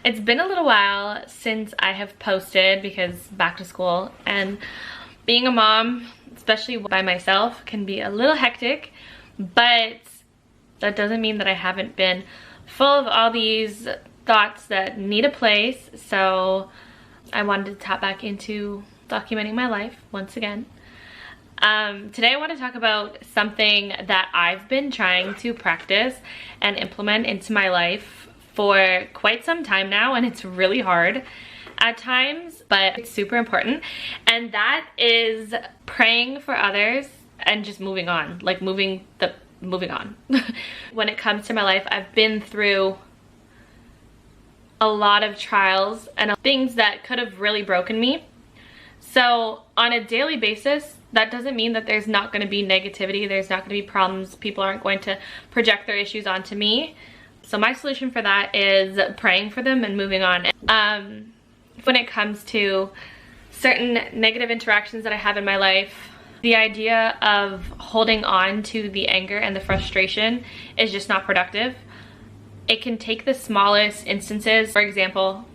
It's been a little while since I have posted because back to school, and being a mom, especially by myself, can be a little hectic, but that doesn't mean that I haven't been full of all these thoughts that need a place. So I wanted to tap back into documenting my life once again. Today I want to talk about something that I've been trying to practice and implement into my life for quite some time now, and it's really hard at times, but it's super important, and that is praying for others and just moving on, like moving on. When it comes to my life, I've been through a lot of trials and things that could have really broken me. So on a daily basis, that doesn't mean that there's not going to be negativity, there's not going to be problems, people aren't going to project their issues onto me. So my solution for that is praying for them and moving on. When it comes to certain negative interactions that I have in my life, the idea of holding on to the anger and the frustration is just not productive. It can take the smallest instances. For example,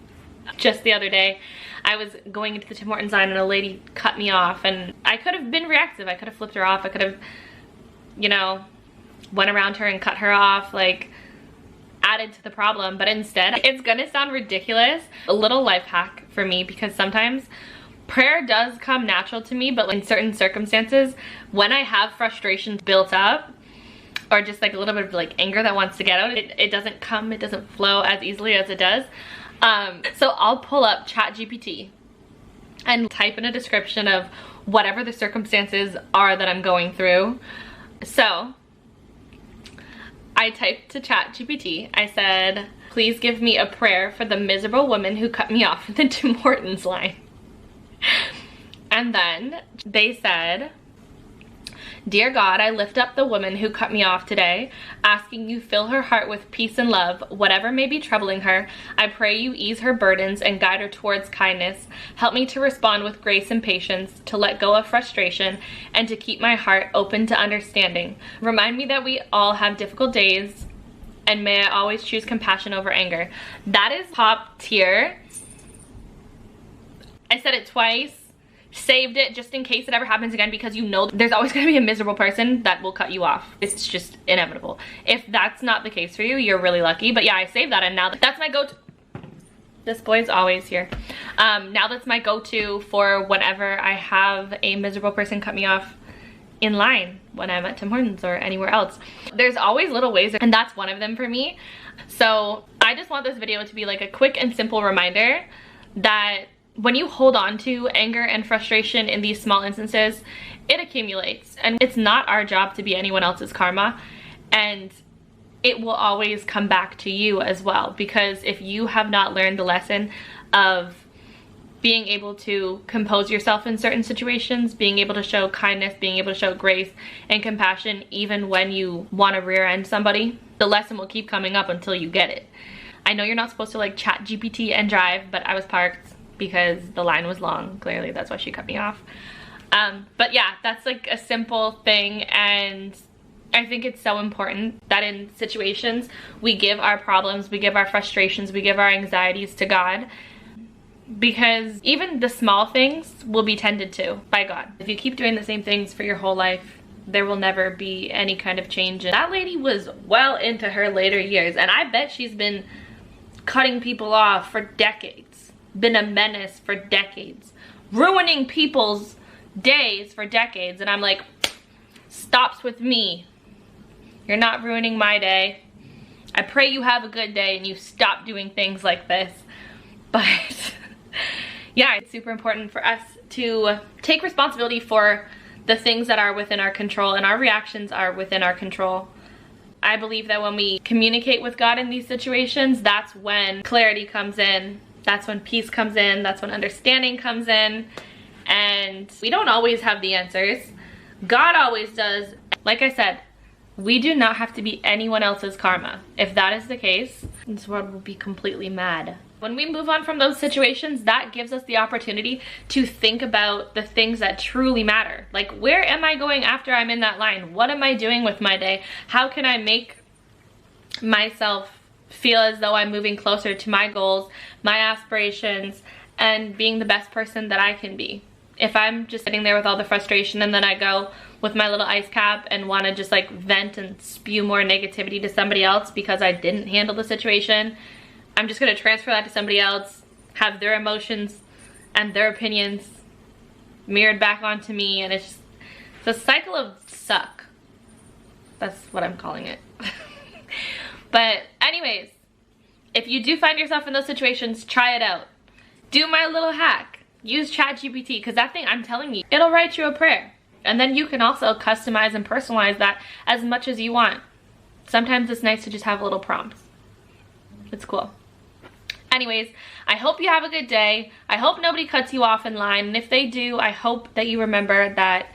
just the other day, I was going into the Tim Hortons line and a lady cut me off, and I could have been reactive. I could have flipped her off. I could have, went around her and cut her off, like added to the problem. But instead, it's gonna sound ridiculous, a little life hack for me, because sometimes prayer does come natural to me, but in certain circumstances, when I have frustrations built up, or just like a little bit of like anger that wants to get out, it doesn't flow as easily as it does. So I'll pull up ChatGPT and type in a description of whatever the circumstances are that I'm going through. So I typed to ChatGPT, I said, please give me a prayer for the miserable woman who cut me off in the Tim Hortons line. And then they said, dear God, I lift up the woman who cut me off today, asking you fill her heart with peace and love, whatever may be troubling her. I pray you ease her burdens and guide her towards kindness. Help me to respond with grace and patience, to let go of frustration, and to keep my heart open to understanding. Remind me that we all have difficult days, and may I always choose compassion over anger. That is top tier. I said it twice. Saved it just in case it ever happens again, because there's always going to be a miserable person that will cut you off. It's just inevitable. If that's not the case for you, you're really lucky. But yeah, I saved that, and now that's my go-to. This boy's always here. Now that's my go-to for whenever I have a miserable person cut me off in line when I'm at Tim Hortons or anywhere else. There's always little ways, and that's one of them for me. So I just want this video to be like a quick and simple reminder that when you hold on to anger and frustration in these small instances, it accumulates, and it's not our job to be anyone else's karma, and it will always come back to you as well, because if you have not learned the lesson of being able to compose yourself in certain situations, being able to show kindness, being able to show grace and compassion even when you want to rear end somebody, the lesson will keep coming up until you get it. I know you're not supposed to like chat GPT and drive, but I was parked because the line was long. Clearly that's why she cut me off. But yeah, that's like a simple thing, and I think it's so important that in situations we give our problems, we give our frustrations, we give our anxieties to God, because even the small things will be tended to by God. If you keep doing the same things for your whole life, there will never be any kind of change. And that lady was well into her later years, and I bet she's been cutting people off for decades. Been a menace for decades, ruining people's days for decades, and I'm like, stops with me. You're not ruining my day. I pray you have a good day and you stop doing things like this. But yeah, it's super important for us to take responsibility for the things that are within our control, and our reactions are within our control. I believe that when we communicate with God in these situations, that's when clarity comes in. That's when peace comes in, that's when understanding comes in, and we don't always have the answers. God always does. Like I said, we do not have to be anyone else's karma. If that is the case, this world will be completely mad. When we move on from those situations, that gives us the opportunity to think about the things that truly matter. Like, where am I going after I'm in that line? What am I doing with my day? How can I make myself feel as though I'm moving closer to my goals, my aspirations, and being the best person that I can be. If I'm just sitting there with all the frustration and then I go with my little ice cap and want to just like vent and spew more negativity to somebody else because I didn't handle the situation, I'm just going to transfer that to somebody else, have their emotions and their opinions mirrored back onto me, and it's a cycle of suck. That's what I'm calling it. But anyways, if you do find yourself in those situations, try it out. Do my little hack. Use ChatGPT, because that thing, I'm telling you, it'll write you a prayer. And then you can also customize and personalize that as much as you want. Sometimes it's nice to just have little prompts. It's cool. Anyways, I hope you have a good day. I hope nobody cuts you off in line. And if they do, I hope that you remember that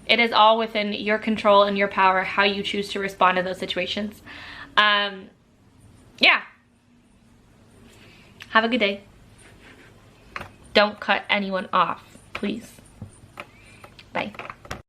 it is all within your control and your power how you choose to respond to those situations. Yeah. Have a good day. Don't cut anyone off, please. Bye.